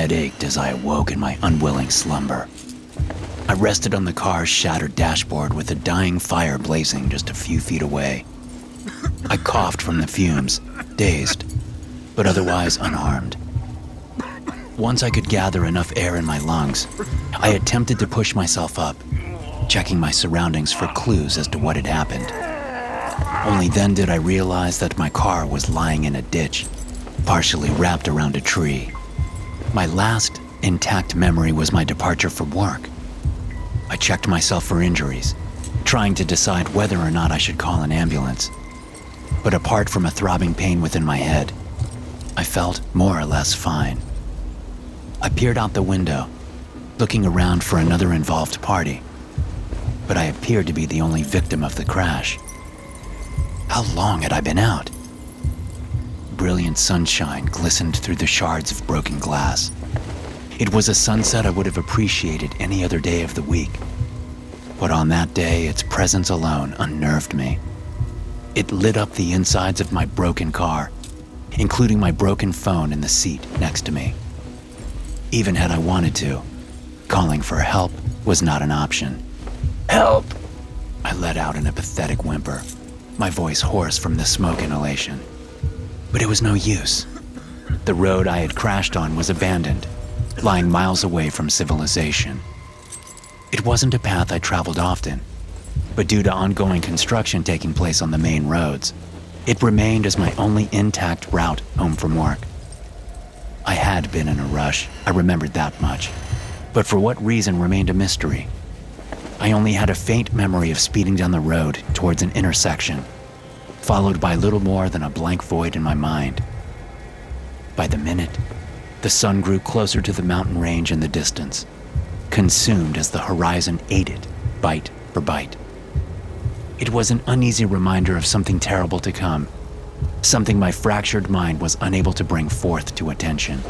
head ached as I awoke in my unwilling slumber. I rested on the car's shattered dashboard with a dying fire blazing just a few feet away. I coughed from the fumes, dazed, but otherwise unharmed. Once I could gather enough air in my lungs, I attempted to push myself up, checking my surroundings for clues as to what had happened. Only then did I realize that my car was lying in a ditch, partially wrapped around a tree. My last intact memory was my departure for work. I checked myself for injuries, trying to decide whether or not I should call an ambulance. But apart from a throbbing pain within my head, I felt more or less fine. I peered out the window, looking around for another involved party, but I appeared to be the only victim of the crash. How long had I been out? Brilliant sunshine glistened through the shards of broken glass. It was a sunset I would have appreciated any other day of the week, but on that day, its presence alone unnerved me. It lit up the insides of my broken car, including my broken phone in the seat next to me. Even had I wanted to, calling for help was not an option. "Help!" I let out in a pathetic whimper, my voice hoarse from the smoke inhalation. But it was no use. The road I had crashed on was abandoned, lying miles away from civilization. It wasn't a path I traveled often, but due to ongoing construction taking place on the main roads, it remained as my only intact route home from work. I had been in a rush, I remembered that much, but for what reason remained a mystery. I only had a faint memory of speeding down the road towards an intersection, followed by little more than a blank void in my mind. By the minute, the sun grew closer to the mountain range in the distance, consumed as the horizon ate it, bite for bite. It was an uneasy reminder of something terrible to come, something my fractured mind was unable to bring forth to attention.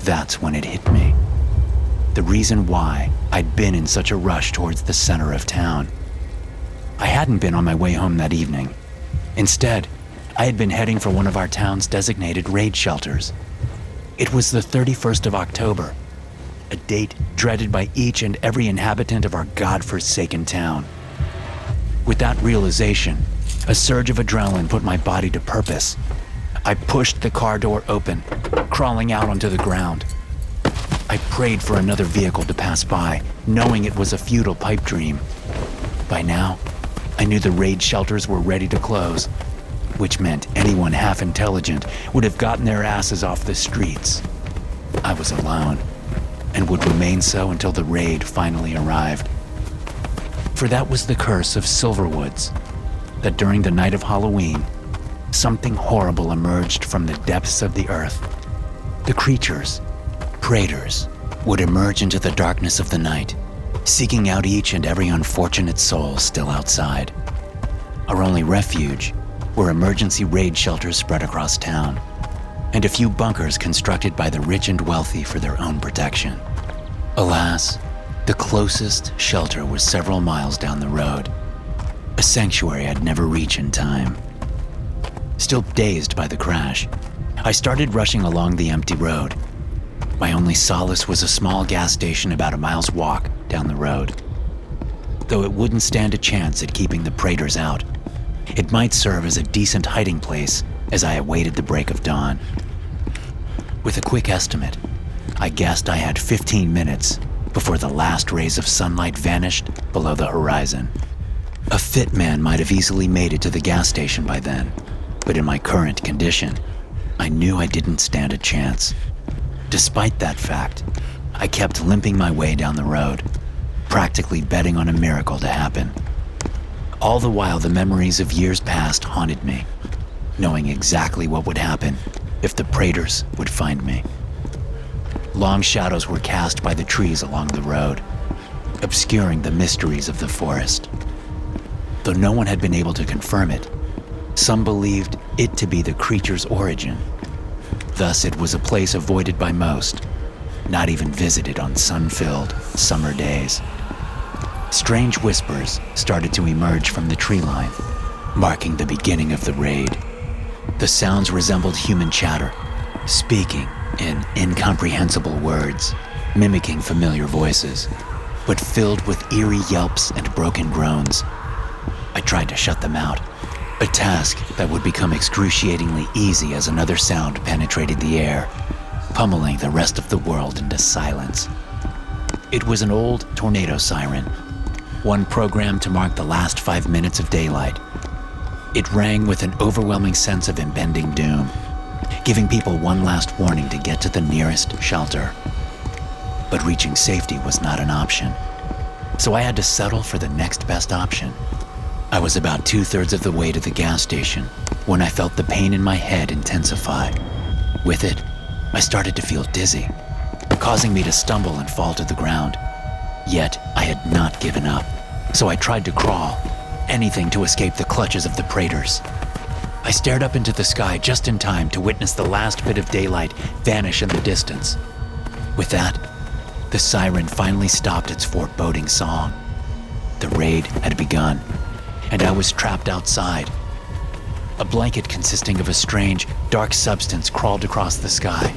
That's when it hit me. The reason why I'd been in such a rush towards the center of town. I hadn't been on my way home that evening. Instead, I had been heading for one of our town's designated raid shelters. It was the 31st of October, a date dreaded by each and every inhabitant of our God-forsaken town. With that realization, a surge of adrenaline put my body to purpose. I pushed the car door open, crawling out onto the ground. I prayed for another vehicle to pass by, knowing it was a futile pipe dream. By now, I knew the raid shelters were ready to close, which meant anyone half intelligent would have gotten their asses off the streets. I was alone, and would remain so until the raid finally arrived. For that was the curse of Silverwoods, that during the night of Halloween, something horrible emerged from the depths of the earth. The creatures, predators, would emerge into the darkness of the night, seeking out each and every unfortunate soul still outside. Our only refuge were emergency raid shelters spread across town, and a few bunkers constructed by the rich and wealthy for their own protection. Alas, the closest shelter was several miles down the road, a sanctuary I'd never reach in time. Still dazed by the crash, I started rushing along the empty road. My only solace was a small gas station about a mile's walk down the road. Though it wouldn't stand a chance at keeping the predators out, it might serve as a decent hiding place as I awaited the break of dawn. With a quick estimate, I guessed I had 15 minutes before the last rays of sunlight vanished below the horizon. A fit man might have easily made it to the gas station by then, but in my current condition, I knew I didn't stand a chance. Despite that fact, I kept limping my way down the road, practically betting on a miracle to happen. All the while, the memories of years past haunted me, knowing exactly what would happen if the predators would find me. Long shadows were cast by the trees along the road, obscuring the mysteries of the forest. Though no one had been able to confirm it, some believed it to be the creature's origin. Thus, it was a place avoided by most, not even visited on sun-filled summer days. Strange whispers started to emerge from the tree line, marking the beginning of the raid. The sounds resembled human chatter, speaking in incomprehensible words, mimicking familiar voices, but filled with eerie yelps and broken groans. I tried to shut them out, a task that would become excruciatingly easy as another sound penetrated the air, pummeling the rest of the world into silence. It was an old tornado siren, one programmed to mark the last 5 minutes of daylight. It rang with an overwhelming sense of impending doom, giving people one last warning to get to the nearest shelter. But reaching safety was not an option, so I had to settle for the next best option. I was about 2/3 of the way to the gas station when I felt the pain in my head intensify. With it, I started to feel dizzy, causing me to stumble and fall to the ground. Yet, I had not given up, so I tried to crawl, anything to escape the clutches of the Praetors. I stared up into the sky just in time to witness the last bit of daylight vanish in the distance. With that, the siren finally stopped its foreboding song. The raid had begun, and I was trapped outside. A blanket consisting of a strange, dark substance crawled across the sky,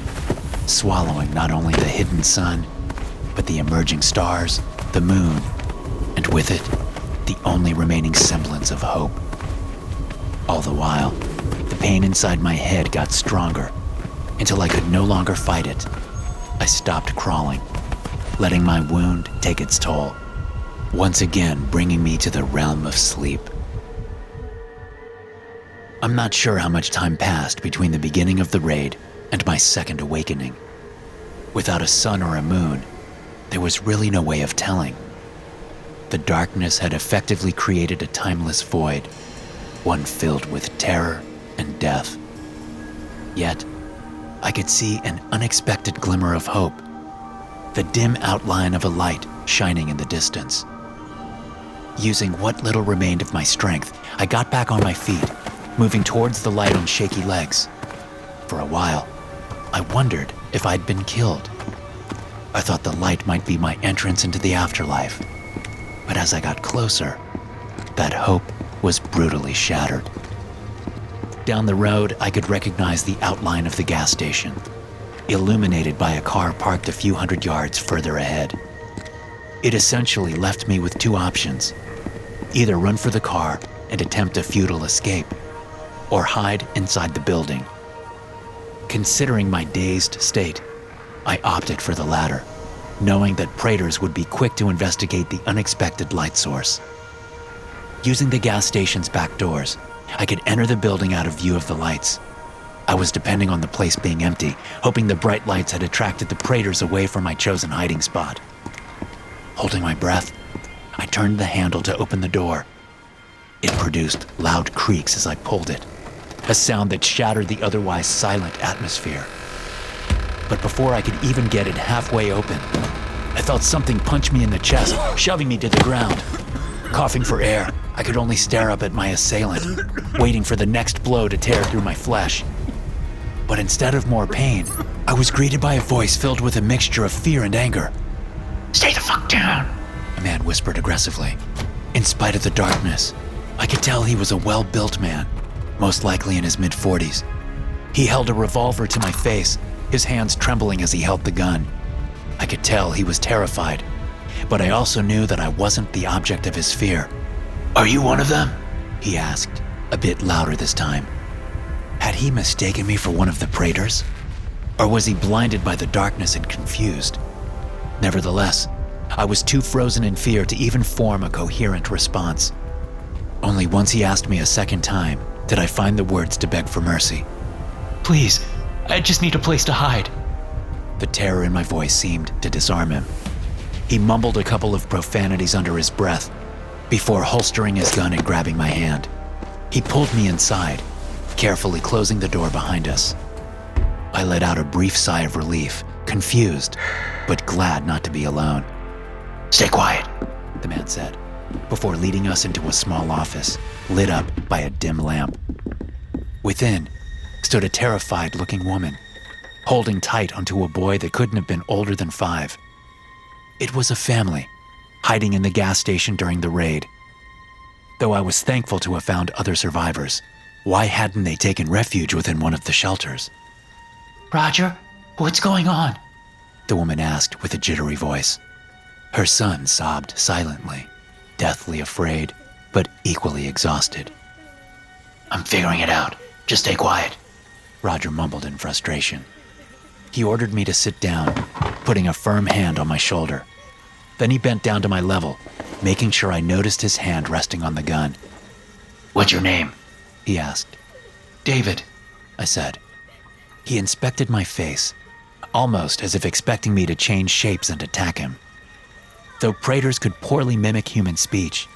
swallowing not only the hidden sun, but the emerging stars, the moon, and with it, the only remaining semblance of hope. All the while, the pain inside my head got stronger until I could no longer fight it. I stopped crawling, letting my wound take its toll, once again bringing me to the realm of sleep. I'm not sure how much time passed between the beginning of the raid and my second awakening. Without a sun or a moon, there was really no way of telling. The darkness had effectively created a timeless void, one filled with terror and death. Yet, I could see an unexpected glimmer of hope, the dim outline of a light shining in the distance. Using what little remained of my strength, I got back on my feet, moving towards the light on shaky legs. For a while, I wondered if I'd been killed. I thought the light might be my entrance into the afterlife. But as I got closer, that hope was brutally shattered. Down the road, I could recognize the outline of the gas station, illuminated by a car parked a few hundred yards further ahead. It essentially left me with two options: either run for the car and attempt a futile escape, or hide inside the building. Considering my dazed state, I opted for the latter, knowing that Praetors would be quick to investigate the unexpected light source. Using the gas station's back doors, I could enter the building out of view of the lights. I was depending on the place being empty, hoping the bright lights had attracted the Praetors away from my chosen hiding spot. Holding my breath, I turned the handle to open the door. It produced loud creaks as I pulled it, a sound that shattered the otherwise silent atmosphere. But before I could even get it halfway open, I felt something punch me in the chest, shoving me to the ground. Coughing for air, I could only stare up at my assailant, waiting for the next blow to tear through my flesh. But instead of more pain, I was greeted by a voice filled with a mixture of fear and anger. "Stay the fuck down," a man whispered aggressively. In spite of the darkness, I could tell he was a well-built man, most likely in his mid-40s. He held a revolver to my face, his hands trembling as he held the gun. I could tell he was terrified, but I also knew that I wasn't the object of his fear. "Are you one of them?" he asked, a bit louder this time. Had he mistaken me for one of the Praetors? Or was he blinded by the darkness and confused? Nevertheless, I was too frozen in fear to even form a coherent response. Only once he asked me a second time did I find the words to beg for mercy. "Please, I just need a place to hide." The terror in my voice seemed to disarm him. He mumbled a couple of profanities under his breath before holstering his gun and grabbing my hand. He pulled me inside, carefully closing the door behind us. I let out a brief sigh of relief, confused, but glad not to be alone. "Stay quiet," the man said, before leading us into a small office, lit up by a dim lamp. Within stood a terrified-looking woman, holding tight onto a boy that couldn't have been older than 5. It was a family, hiding in the gas station during the raid. Though I was thankful to have found other survivors, why hadn't they taken refuge within one of the shelters? "Roger, What's going on? The woman asked with a jittery voice. Her son sobbed silently, deathly afraid, but equally exhausted. I'm figuring it out. Just stay quiet, Roger mumbled in frustration. He ordered me to sit down, putting a firm hand on my shoulder. Then he bent down to my level, making sure I noticed his hand resting on the gun. What's your name? He asked. David, I said. He inspected my face, almost as if expecting me to change shapes and attack him. Though Praetors could poorly mimic human speech,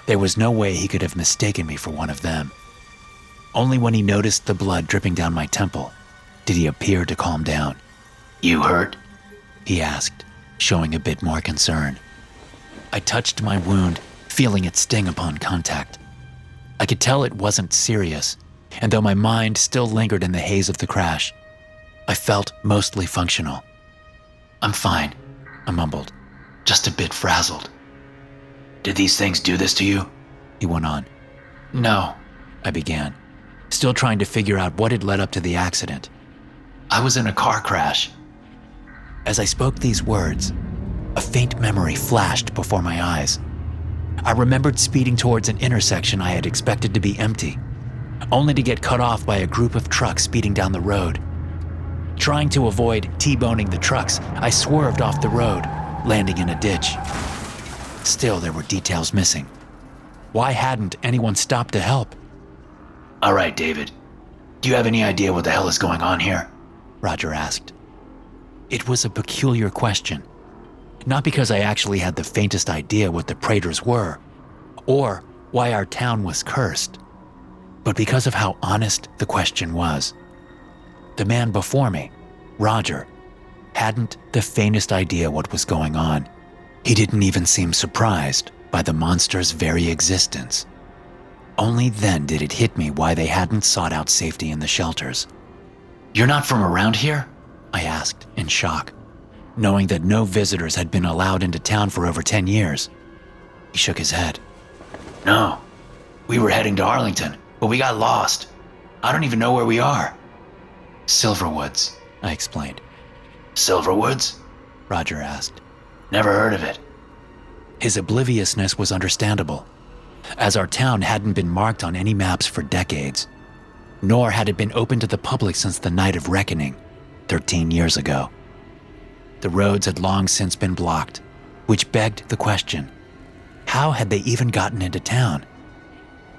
there was no way he could have mistaken me for one of them. Only when he noticed the blood dripping down my temple did he appear to calm down. You hurt? He asked, showing a bit more concern. I touched my wound, feeling it sting upon contact. I could tell it wasn't serious, and though my mind still lingered in the haze of the crash, I felt mostly functional. I'm fine, I mumbled, just a bit frazzled. Did these things do this to you? He went on. No, I began, still trying to figure out what had led up to the accident. I was in a car crash. As I spoke these words, a faint memory flashed before my eyes. I remembered speeding towards an intersection I had expected to be empty, only to get cut off by a group of trucks speeding down the road. Trying to avoid T-boning the trucks, I swerved off the road, landing in a ditch. Still, there were details missing. Why hadn't anyone stopped to help? All right, David. Do you have any idea what the hell is going on here? Roger asked. It was a peculiar question. Not because I actually had the faintest idea what the Praetors were, or why our town was cursed, but because of how honest the question was. The man before me, Roger, hadn't the faintest idea what was going on. He didn't even seem surprised by the monster's very existence. Only then did it hit me why they hadn't sought out safety in the shelters. You're not from around here? I asked in shock, knowing that no visitors had been allowed into town for over 10 years. He shook his head. No, we were heading to Arlington, but we got lost. I don't even know where we are. Silverwoods, I explained. Silverwoods? Roger asked. Never heard of it. His obliviousness was understandable, as our town hadn't been marked on any maps for decades, nor had it been open to the public since the Night of Reckoning, 13 years ago. The roads had long since been blocked, which begged the question, how had they even gotten into town?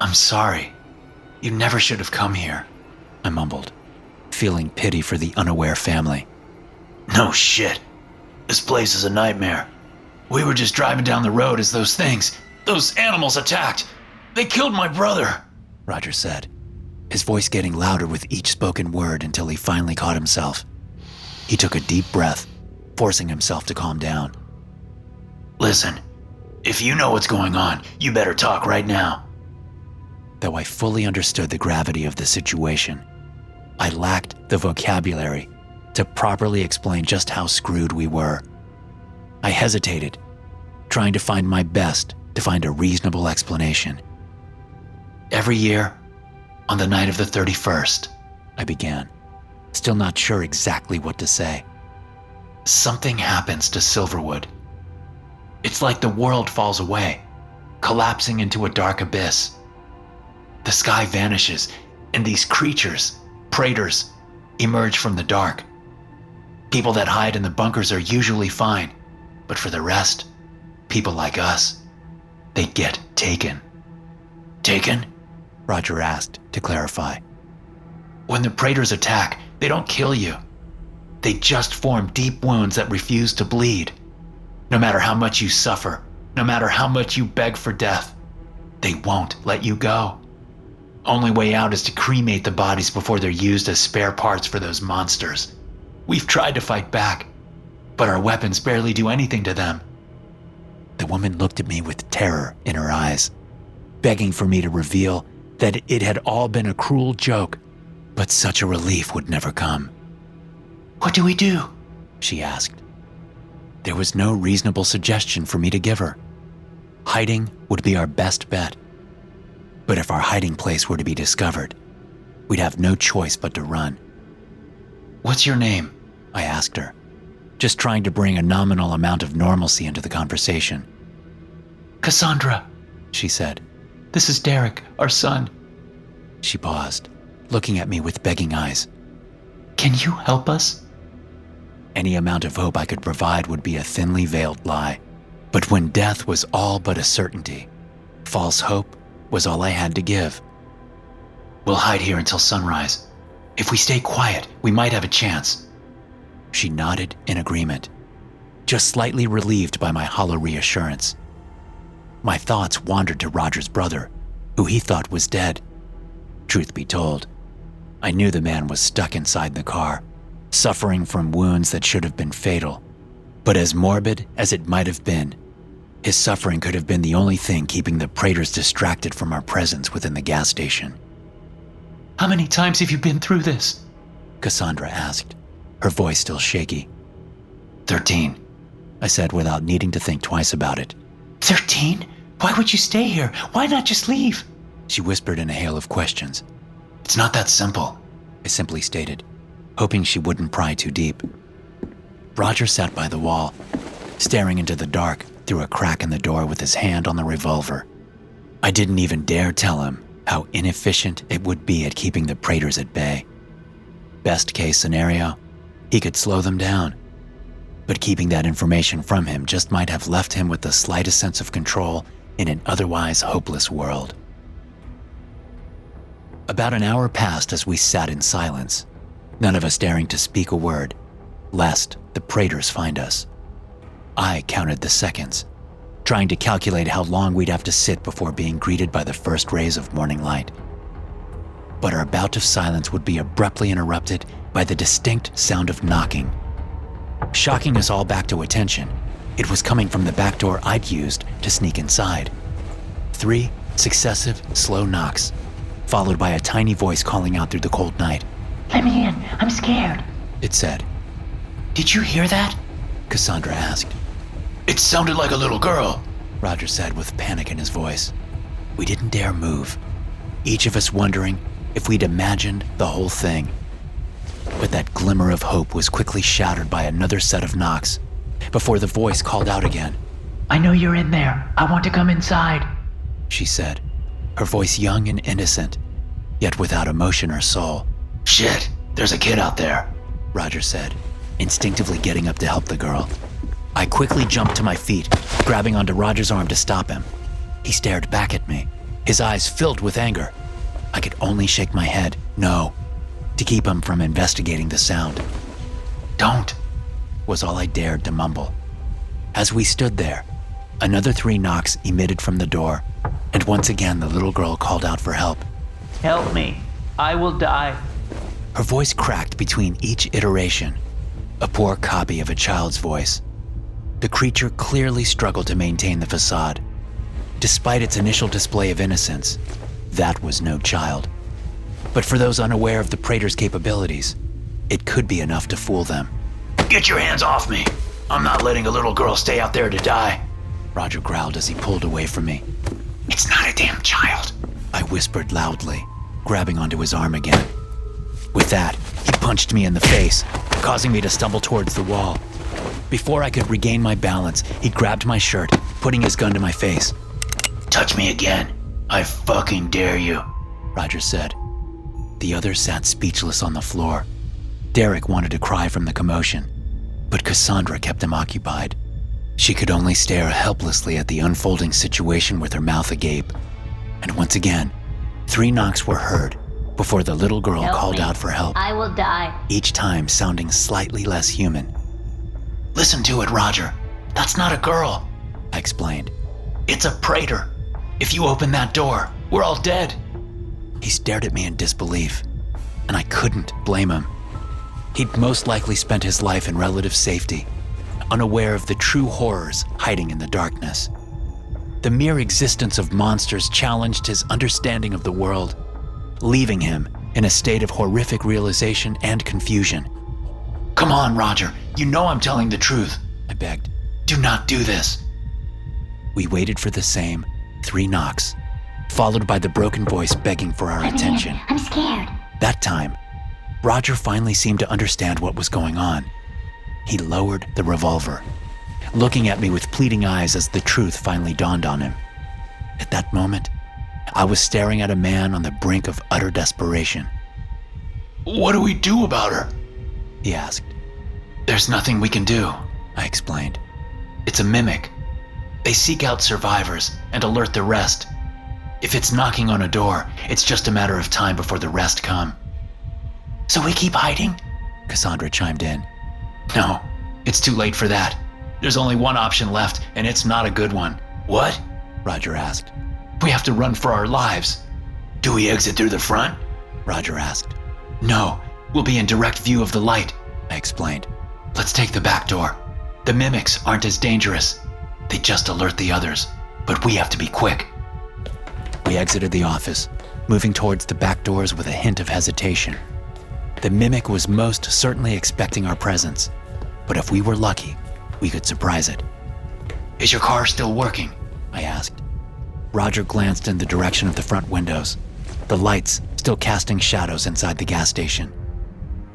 I'm sorry. You never should have come here, I mumbled, feeling pity for the unaware family. No shit. This place is a nightmare. We were just driving down the road as those animals attacked. They killed my brother, Roger said, his voice getting louder with each spoken word until he finally caught himself. He took a deep breath, forcing himself to calm down. Listen, if you know what's going on, you better talk right now. Though I fully understood the gravity of the situation, I lacked the vocabulary to properly explain just how screwed we were. I hesitated, trying to find my best to find a reasonable explanation. Every year, on the night of the 31st, I began, still not sure exactly what to say. Something happens to Silverwood. It's like the world falls away, collapsing into a dark abyss. The sky vanishes, and these creatures, Praetors, emerge from the dark. People that hide in the bunkers are usually fine, but for the rest, people like us, they get taken. Taken? Roger asked to clarify. When the Praetors attack, they don't kill you. They just form deep wounds that refuse to bleed. No matter how much you suffer, no matter how much you beg for death, they won't let you go. Only way out is to cremate the bodies before they're used as spare parts for those monsters. We've tried to fight back, but our weapons barely do anything to them. The woman looked at me with terror in her eyes, begging for me to reveal that it had all been a cruel joke, but such a relief would never come. What do we do? She asked. There was no reasonable suggestion for me to give her. Hiding would be our best bet. But if our hiding place were to be discovered, we'd have no choice but to run. What's your name? I asked her, just trying to bring a nominal amount of normalcy into the conversation. Cassandra, she said. This is Derek, our son. She paused, looking at me with begging eyes. Can you help us? Any amount of hope I could provide would be a thinly veiled lie. But when death was all but a certainty, false hope was all I had to give. We'll hide here until sunrise. If we stay quiet, we might have a chance. She nodded in agreement, just slightly relieved by my hollow reassurance. My thoughts wandered to Roger's brother, who he thought was dead. Truth be told, I knew the man was stuck inside the car, suffering from wounds that should have been fatal. But as morbid as it might have been, his suffering could have been the only thing keeping the Praters distracted from our presence within the gas station. How many times have you been through this? Cassandra asked, her voice still shaky. 13, I said without needing to think twice about it. 13? Why would you stay here? Why not just leave? She whispered in a hail of questions. It's not that simple, I simply stated, hoping she wouldn't pry too deep. Roger sat by the wall, staring into the dark through a crack in the door with his hand on the revolver. I didn't even dare tell him how inefficient it would be at keeping the Praters at bay. Best case scenario, he could slow them down. But keeping that information from him just might have left him with the slightest sense of control in an otherwise hopeless world. About an hour passed as we sat in silence, none of us daring to speak a word, lest the Praters find us. I counted the seconds, trying to calculate how long we'd have to sit before being greeted by the first rays of morning light. But our bout of silence would be abruptly interrupted by the distinct sound of knocking. Shocking us all back to attention, it was coming from the back door I'd used to sneak inside. 3 successive, slow knocks, followed by a tiny voice calling out through the cold night. Let me in, I'm scared, it said. Did you hear that? Cassandra asked. It sounded like a little girl, Roger said with panic in his voice. We didn't dare move, each of us wondering if we'd imagined the whole thing. But that glimmer of hope was quickly shattered by another set of knocks, before the voice called out again. I know you're in there. I want to come inside, she said, her voice young and innocent, yet without emotion or soul. Shit, there's a kid out there, Roger said, instinctively getting up to help the girl. I quickly jumped to my feet, grabbing onto Roger's arm to stop him. He stared back at me, his eyes filled with anger. I could only shake my head, no, to keep him from investigating the sound. Don't, was all I dared to mumble. As we stood there, another 3 knocks emitted from the door, and once again the little girl called out for help. help me, I will die. Her voice cracked between each iteration, a poor copy of a child's voice. The creature clearly struggled to maintain the facade. Despite its initial display of innocence, that was no child. But for those unaware of the Praetor's capabilities, it could be enough to fool them. Get your hands off me. I'm not letting a little girl stay out there to die, Roger growled as he pulled away from me. It's not a damn child, I whispered loudly, grabbing onto his arm again. With that, he punched me in the face, causing me to stumble towards the wall. Before I could regain my balance, he grabbed my shirt, putting his gun to my face. Touch me again. I fucking dare you, Roger said. The others sat speechless on the floor. Derek wanted to cry from the commotion, but Cassandra kept him occupied. She could only stare helplessly at the unfolding situation with her mouth agape. And once again, 3 knocks were heard before the little girl called out for help. I will die. Each time sounding slightly less human. Listen to it, Roger. That's not a girl, I explained. It's a Praetor. If you open that door, we're all dead. He stared at me in disbelief, and I couldn't blame him. He'd most likely spent his life in relative safety, unaware of the true horrors hiding in the darkness. The mere existence of monsters challenged his understanding of the world, leaving him in a state of horrific realization and confusion. Come on, Roger. You know I'm telling the truth, I begged. Do not do this. We waited for the same 3 knocks, followed by the broken voice begging for our attention. I'm scared. That time, Roger finally seemed to understand what was going on, He lowered the revolver, looking at me with pleading eyes as the truth finally dawned on him. At that moment, I was staring at a man on the brink of utter desperation. What do we do about her? He asked. There's nothing we can do, I explained. It's a mimic. They seek out survivors and alert the rest. If it's knocking on a door, it's just a matter of time before the rest come. So we keep hiding? Cassandra chimed in. No, it's too late for that. There's only one option left, and it's not a good one. What? Roger asked. We have to run for our lives. Do we exit through the front? Roger asked. No, we'll be in direct view of the light, I explained. Let's take the back door. The mimics aren't as dangerous. They just alert the others, but we have to be quick. We exited the office, moving towards the back doors with a hint of hesitation. The mimic was most certainly expecting our presence, but if we were lucky, we could surprise it. Is your car still working? I asked. Roger glanced in the direction of the front windows, the lights still casting shadows inside the gas station.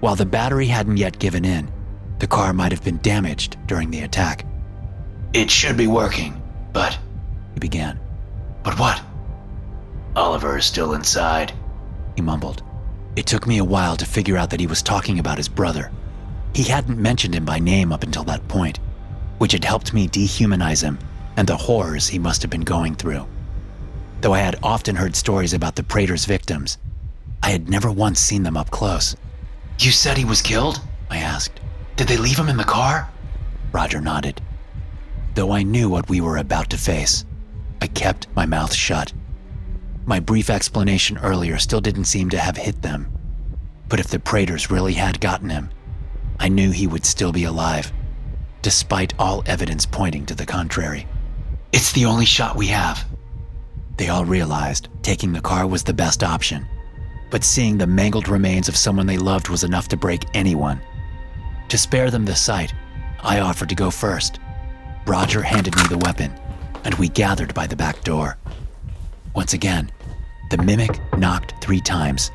While the battery hadn't yet given in, the car might have been damaged during the attack. It should be working, but... He began. But what? Oliver is still inside, he mumbled. It took me a while to figure out that he was talking about his brother. He hadn't mentioned him by name up until that point, which had helped me dehumanize him and the horrors he must have been going through. Though I had often heard stories about the Praetor's victims, I had never once seen them up close. You said he was killed? I asked. Did they leave him in the car? Roger nodded. Though I knew what we were about to face, I kept my mouth shut. My brief explanation earlier still didn't seem to have hit them. But if the Praetors really had gotten him, I knew he would still be alive, despite all evidence pointing to the contrary. It's the only shot we have. They all realized taking the car was the best option, but seeing the mangled remains of someone they loved was enough to break anyone. To spare them the sight, I offered to go first. Roger handed me the weapon, and we gathered by the back door. Once again, the mimic knocked 3 times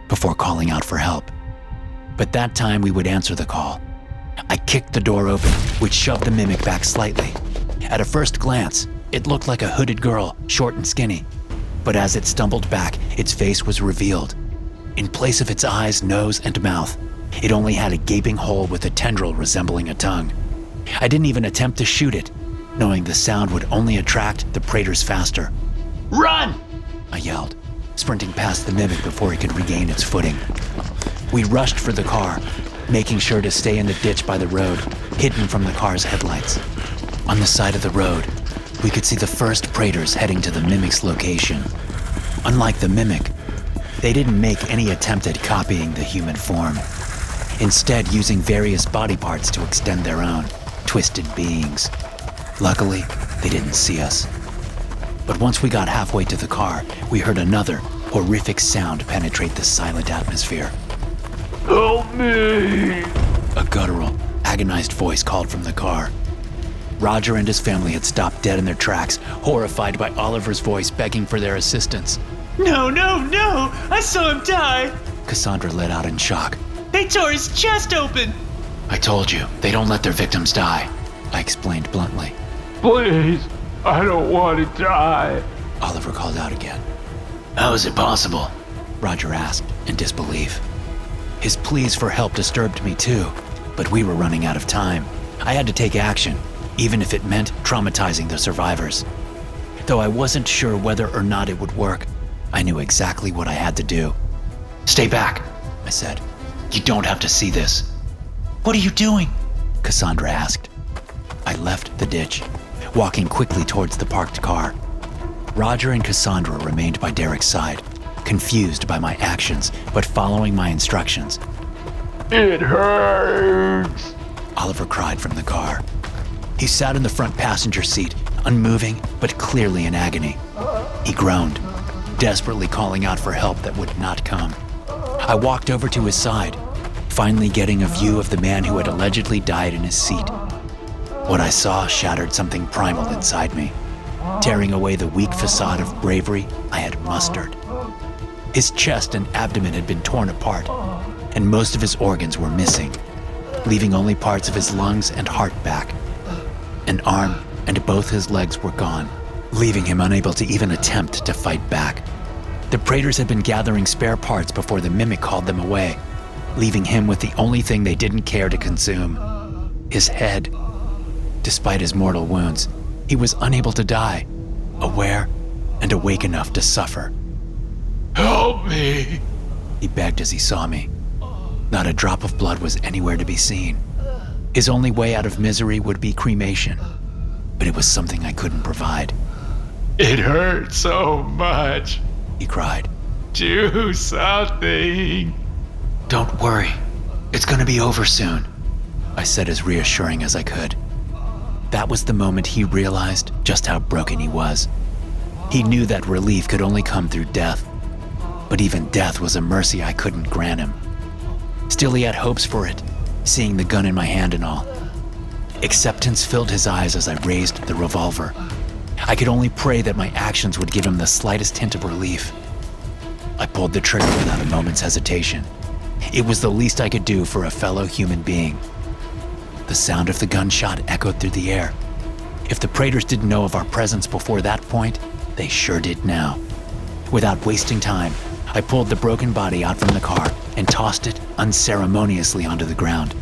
before calling out for help. But that time we would answer the call. I kicked the door open, which shoved the mimic back slightly. At a first glance, it looked like a hooded girl, short and skinny. But as it stumbled back, its face was revealed. In place of its eyes, nose, and mouth, it only had a gaping hole with a tendril resembling a tongue. I didn't even attempt to shoot it, knowing the sound would only attract the Praetors faster. Run! I yelled, sprinting past the mimic before it could regain its footing. We rushed for the car, making sure to stay in the ditch by the road, hidden from the car's headlights. On the side of the road, we could see the first Praetors heading to the mimic's location. Unlike the mimic, they didn't make any attempt at copying the human form, instead using various body parts to extend their own twisted beings. Luckily, they didn't see us. But once we got halfway to the car, we heard another horrific sound penetrate the silent atmosphere. Help me! A guttural, agonized voice called from the car. Roger and his family had stopped dead in their tracks, horrified by Oliver's voice begging for their assistance. No, no, no! I saw him die! Cassandra let out in shock. They tore his chest open! I told you, they don't let their victims die, I explained bluntly. Please, I don't want to die. Oliver called out again. How is it possible? Roger asked in disbelief. His pleas for help disturbed me too, but we were running out of time. I had to take action, even if it meant traumatizing the survivors. Though I wasn't sure whether or not it would work, I knew exactly what I had to do. Stay back, I said. You don't have to see this. What are you doing? Cassandra asked. I left the ditch, walking quickly towards the parked car. Roger and Cassandra remained by Derek's side, confused by my actions, but following my instructions. It hurts. Oliver cried from the car. He sat in the front passenger seat, unmoving but clearly in agony. He groaned, desperately calling out for help that would not come. I walked over to his side, finally getting a view of the man who had allegedly died in his seat. What I saw shattered something primal inside me, tearing away the weak facade of bravery I had mustered. His chest and abdomen had been torn apart, and most of his organs were missing. leaving only parts of his lungs and heart back. An arm and both his legs were gone, leaving him unable to even attempt to fight back. The Praetors had been gathering spare parts before the Mimic called them away, leaving him with the only thing they didn't care to consume, his head. Despite his mortal wounds, he was unable to die, aware and awake enough to suffer. Help me! He begged as he saw me. Not a drop of blood was anywhere to be seen. His only way out of misery would be cremation, but it was something I couldn't provide. It hurts so much. He cried. Do something. Don't worry. It's gonna be over soon. I said as reassuring as I could. That was the moment he realized just how broken he was. He knew that relief could only come through death, but even death was a mercy I couldn't grant him. Still, he had hopes for it, seeing the gun in my hand and all. Acceptance filled his eyes as I raised the revolver. I could only pray that my actions would give him the slightest hint of relief. I pulled the trigger without a moment's hesitation. It was the least I could do for a fellow human being. The sound of the gunshot echoed through the air. If the Praetors didn't know of our presence before that point, they sure did now. Without wasting time, I pulled the broken body out from the car and tossed it unceremoniously onto the ground.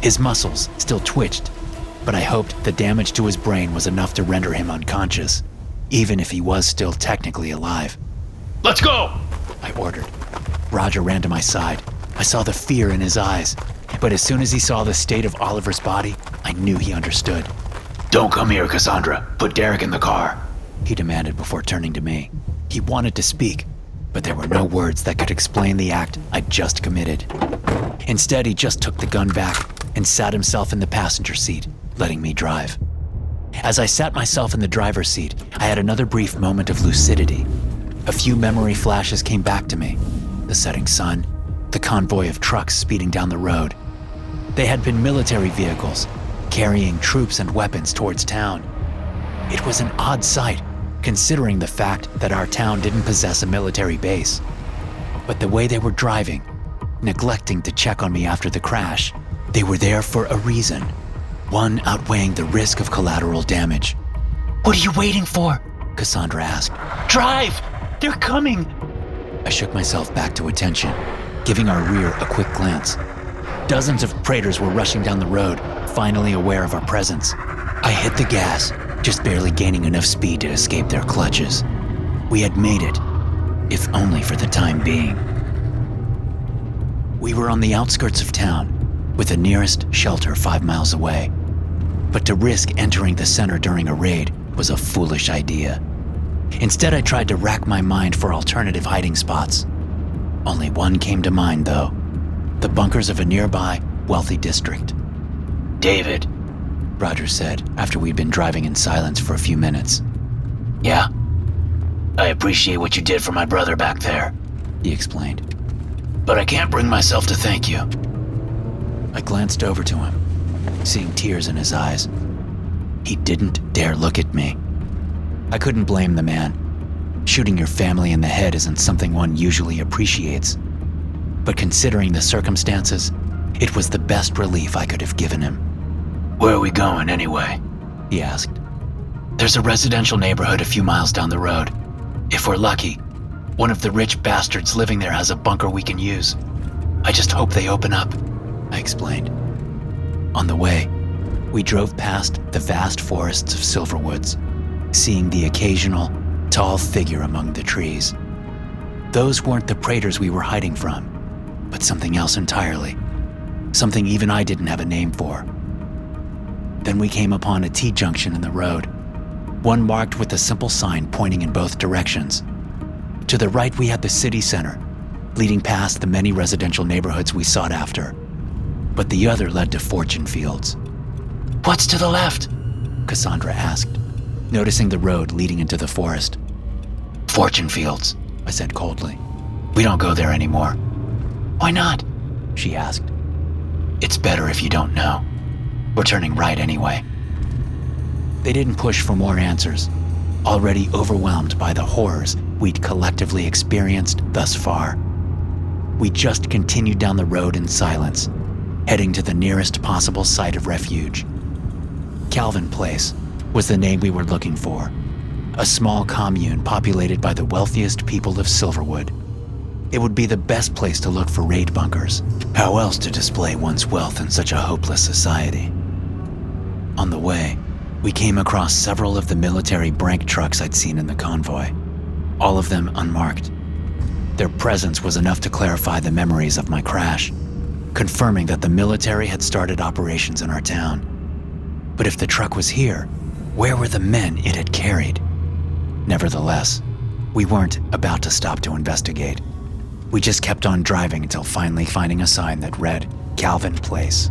His muscles still twitched, but I hoped the damage to his brain was enough to render him unconscious, even if he was still technically alive. Let's go! I ordered. Roger ran to my side. I saw the fear in his eyes, but as soon as he saw the state of Oliver's body, I knew he understood. Don't come here, Cassandra. Put Derek in the car. He demanded before turning to me. He wanted to speak, but there were no words that could explain the act I'd just committed. Instead, he just took the gun back and sat himself in the passenger seat, letting me drive. As I sat myself in the driver's seat, I had another brief moment of lucidity. A few memory flashes came back to me. The setting sun, the convoy of trucks speeding down the road. They had been military vehicles, carrying troops and weapons towards town. It was an odd sight, considering the fact that our town didn't possess a military base. But the way they were driving, neglecting to check on me after the crash, they were there for a reason, one outweighing the risk of collateral damage. What are you waiting for? Cassandra asked. Drive! They're coming! I shook myself back to attention, giving our rear a quick glance. Dozens of Praetors were rushing down the road, finally aware of our presence. I hit the gas, just barely gaining enough speed to escape their clutches. We had made it, if only for the time being. We were on the outskirts of town, with the nearest shelter 5 miles away. But to risk entering the center during a raid was a foolish idea. Instead, I tried to rack my mind for alternative hiding spots. Only one came to mind, though: the bunkers of a nearby, wealthy district. David. Roger said after we'd been driving in silence for a few minutes. Yeah? I appreciate what you did for my brother back there, He explained. but I can't bring myself to thank you. I glanced over to him, seeing tears in his eyes. He didn't dare look at me. I couldn't blame the man. Shooting your family in the head isn't something one usually appreciates. But considering the circumstances, it was the best relief I could have given him. Where are we going, anyway? He asked. There's a residential neighborhood a few miles down the road. If we're lucky, one of the rich bastards living there has a bunker we can use. I just hope they open up, I explained. On the way, we drove past the vast forests of Silverwoods, seeing the occasional, tall figure among the trees. Those weren't the Praetors we were hiding from, but something else entirely. Something even I didn't have a name for. Then we came upon a T-junction in the road, one marked with a simple sign pointing in both directions. To the right, we had the city center, leading past the many residential neighborhoods we sought after. But the other led to fortune fields. What's to the left? Cassandra asked, noticing the road leading into the forest. Fortune fields, I said coldly. we don't go there anymore. Why not? She asked. It's better if you don't know. We're turning right anyway. They didn't push for more answers, already overwhelmed by the horrors we'd collectively experienced thus far. We just continued down the road in silence, heading to the nearest possible site of refuge. Calvin Place was the name we were looking for, a small commune populated by the wealthiest people of Silverwood. It would be the best place to look for raid bunkers. How else to display one's wealth in such a hopeless society? On the way, we came across several of the military Brank trucks I'd seen in the convoy, all of them unmarked. Their presence was enough to clarify the memories of my crash, confirming that the military had started operations in our town. But if the truck was here, where were the men it had carried? Nevertheless, we weren't about to stop to investigate. We just kept on driving until finally finding a sign that read Calvin Place.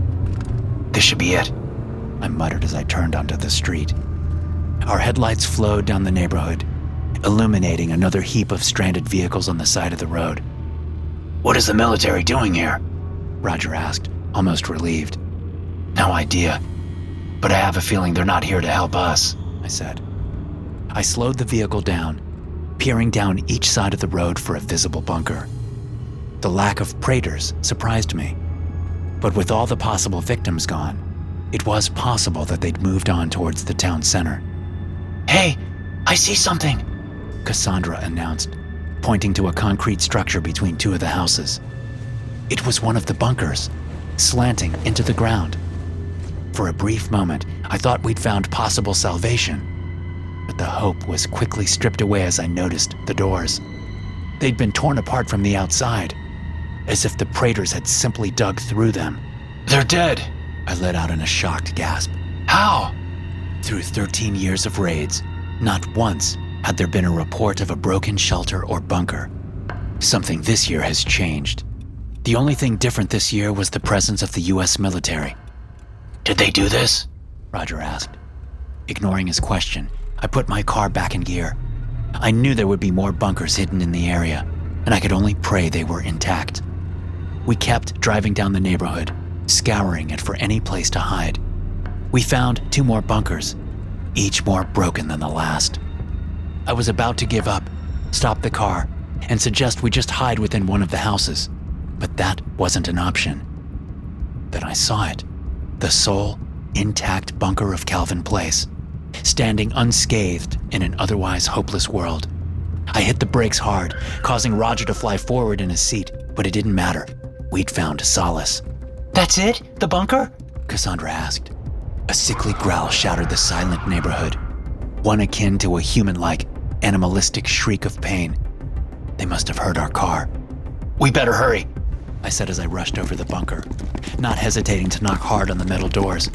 This should be it. I muttered as I turned onto the street. Our headlights flowed down the neighborhood, illuminating another heap of stranded vehicles on the side of the road. What is the military doing here? Roger asked, almost relieved. No idea. But I have a feeling they're not here to help us, I said. I slowed the vehicle down, peering down each side of the road for a visible bunker. The lack of Praetors surprised me. But with all the possible victims gone, it was possible that they'd moved on towards the town center. Hey, I see something, Cassandra announced, pointing to a concrete structure between two of the houses. It was one of the bunkers, slanting into the ground. For a brief moment, I thought we'd found possible salvation, but the hope was quickly stripped away as I noticed the doors. They'd been torn apart from the outside, as if the Praetors had simply dug through them. They're dead, I let out in a shocked gasp. How? Through 13 years of raids, not once had there been a report of a broken shelter or bunker. Something this year has changed. The only thing different this year was the presence of the US military. Did they do this? Roger asked. Ignoring his question, I put my car back in gear. I knew there would be more bunkers hidden in the area, and I could only pray they were intact. We kept driving down the neighborhood, scouring it for any place to hide. We found 2 more bunkers, each more broken than the last. I was about to give up, stop the car, and suggest we just hide within one of the houses, but that wasn't an option. Then I saw it, the sole, intact bunker of Calvin Place, standing unscathed in an otherwise hopeless world. I hit the brakes hard, causing Roger to fly forward in his seat, but it didn't matter. We'd found solace. That's it? The bunker? Cassandra asked. A sickly growl shattered the silent neighborhood, one akin to a human-like, animalistic shriek of pain. They must have heard our car. We better hurry, I said as I rushed over the bunker, not hesitating to knock hard on the metal doors.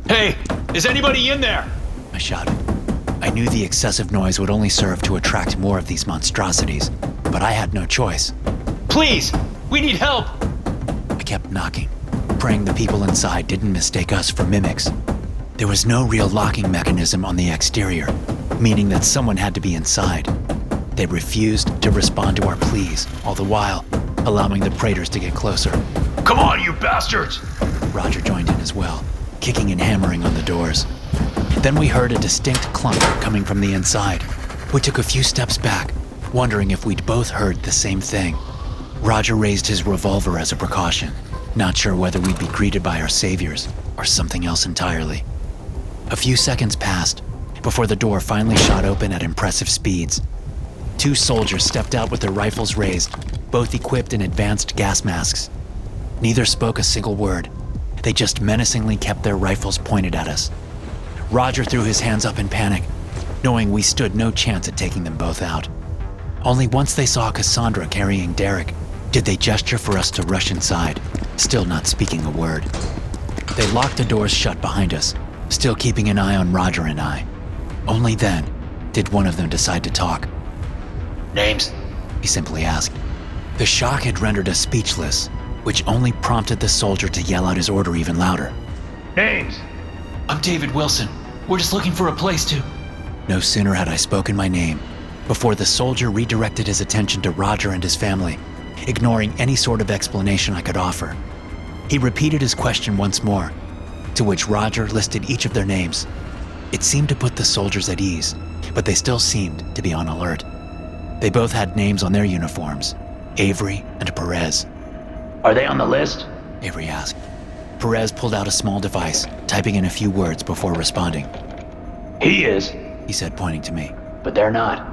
Hey, is anybody in there? I shouted. I knew the excessive noise would only serve to attract more of these monstrosities, but I had no choice. Please, we need help. I kept knocking, praying the people inside didn't mistake us for mimics. There was no real locking mechanism on the exterior, meaning that someone had to be inside. They refused to respond to our pleas, all the while allowing the Praetors to get closer. Come on, you bastards! Roger joined in as well, kicking and hammering on the doors. Then we heard a distinct clunk coming from the inside. We took a few steps back, wondering if we'd both heard the same thing. Roger raised his revolver as a precaution, not sure whether we'd be greeted by our saviors or something else entirely. A few seconds passed before the door finally shot open at impressive speeds. 2 soldiers stepped out with their rifles raised, both equipped in advanced gas masks. Neither spoke a single word. They just menacingly kept their rifles pointed at us. Roger threw his hands up in panic, knowing we stood no chance at taking them both out. Only once they saw Cassandra carrying Derek did they gesture for us to rush inside, still not speaking a word. They locked the doors shut behind us, still keeping an eye on Roger and I. Only then did one of them decide to talk. Names? He simply asked. The shock had rendered us speechless, which only prompted the soldier to yell out his order even louder. Names? I'm David Wilson. We're just looking for a place to... No sooner had I spoken my name before the soldier redirected his attention to Roger and his family, ignoring any sort of explanation I could offer. He repeated his question once more, to which Roger listed each of their names. It seemed to put the soldiers at ease, but they still seemed to be on alert. They both had names on their uniforms, Avery and Perez. Are they on the list? Avery asked. Perez pulled out a small device, typing in a few words before responding. He is, He said, pointing to me. but they're not.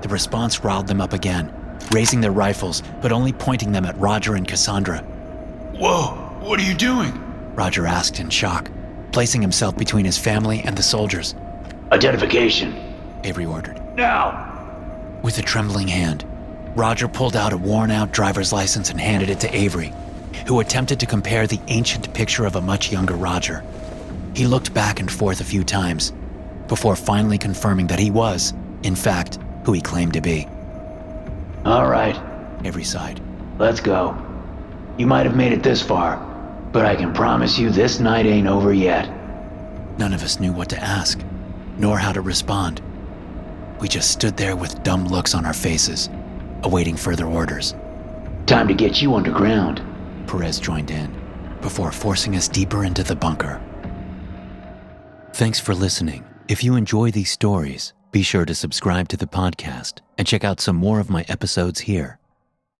The response riled them up again, raising their rifles, but only pointing them at Roger and Cassandra. Whoa, what are you doing? Roger asked in shock, placing himself between his family and the soldiers. Identification. Avery ordered. Now! With a trembling hand, Roger pulled out a worn-out driver's license and handed it to Avery, who attempted to compare the ancient picture of a much younger Roger. He looked back and forth a few times, before finally confirming that he was, in fact, who he claimed to be. All right, Avery sighed. let's go. You might have made it this far, but I can promise you this night ain't over yet. None of us knew what to ask, nor how to respond. We just stood there with dumb looks on our faces, awaiting further orders. Time to get you underground. Perez joined in, before forcing us deeper into the bunker. Thanks for listening. If you enjoy these stories, be sure to subscribe to the podcast and check out some more of my episodes here.